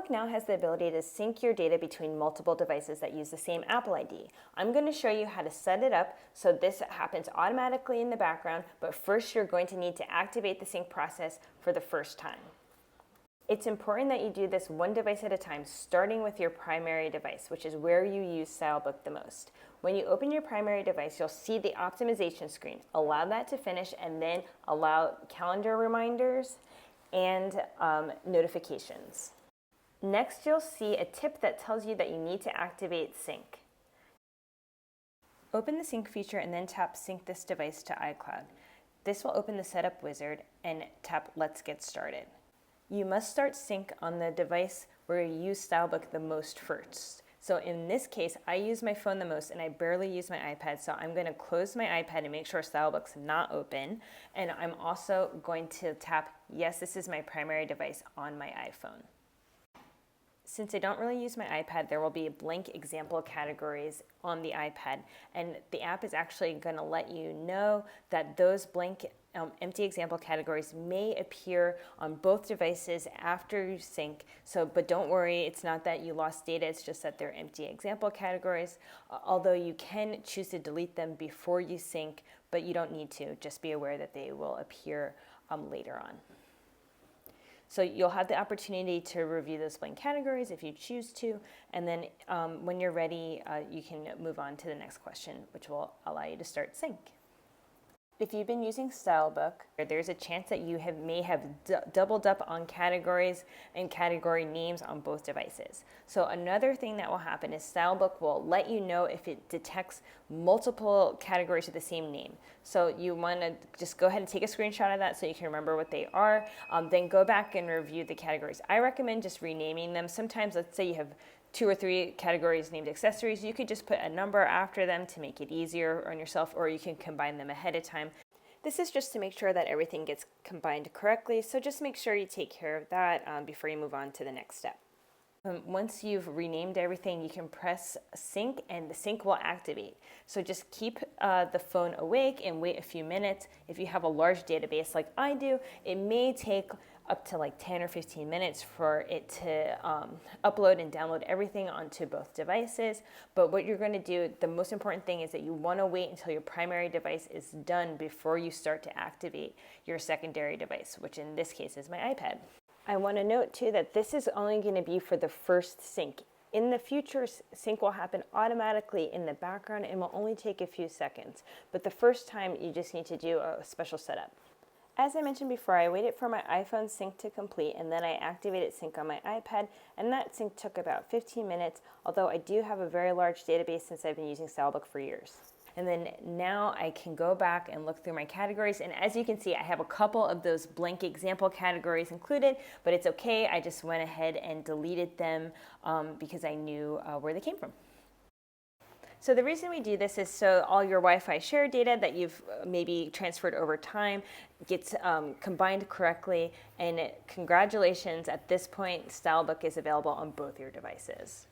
Stylebook now has the ability to sync your data between multiple devices that use the same Apple ID. I'm going to show you how to set it up so this happens automatically in the background, but first you're going to need to activate the sync process for the first time. It's important that you do this one device at a time, starting with your primary device, which is where you use Stylebook the most. When you open your primary device, you'll see the optimization screen. Allow that to finish and then allow calendar reminders and notifications. Next, you'll see a tip that tells you that you need to activate sync. Open the sync feature and then tap sync this device to iCloud. This will open the setup wizard and tap let's get started. You must start sync on the device where you use Stylebook the most first. So in this case, I use my phone the most and I barely use my iPad, so I'm going to close my iPad and make sure Stylebook's not open. And I'm also going to tap, yes, this is my primary device on my iPhone. Since I don't really use my iPad, there will be blank example categories on the iPad, and the app is actually going to let you know that those blank empty example categories may appear on both devices after you sync. But don't worry, it's not that you lost data, it's just that they're empty example categories, although you can choose to delete them before you sync, but you don't need to. Just be aware that they will appear later on. So you'll have the opportunity to review those blank categories if you choose to, and then when you're ready, you can move on to the next question, which will allow you to start sync. If you've been using Stylebook, there's a chance that you may have doubled up on categories and category names on both devices. So another thing that will happen is Stylebook will let you know if it detects multiple categories with the same name. So you want to just go ahead and take a screenshot of that so you can remember what they are. Then go back and review the categories. I recommend just renaming them. Sometimes, let's say you have 2 or 3 categories named accessories, you could just put a number after them to make it easier on yourself, or you can combine them ahead of time. This is just to make sure that everything gets combined correctly, so just make sure you take care of that before you move on to the next step. Once you've renamed everything, you can press sync and the sync will activate. So just keep the phone awake and wait a few minutes. If you have a large database like I do, it may take up to like 10 or 15 minutes for it to upload and download everything onto both devices. But what you're going to do, the most important thing is that you want to wait until your primary device is done before you start to activate your secondary device, which in this case is my iPad. I want to note too that this is only going to be for the first sync. In the future, sync will happen automatically in the background and will only take a few seconds. But the first time, you just need to do a special setup. As I mentioned before, I waited for my iPhone sync to complete and then I activated sync on my iPad, and that sync took about 15 minutes, although I do have a very large database since I've been using Stylebook for years. And then now I can go back and look through my categories, and as you can see, I have a couple of those blank example categories included, but it's okay. I just went ahead and deleted them because I knew where they came from. So the reason we do this is so all your Wi-Fi share data that you've maybe transferred over time gets combined correctly, and congratulations, at this point, Stylebook is available on both your devices.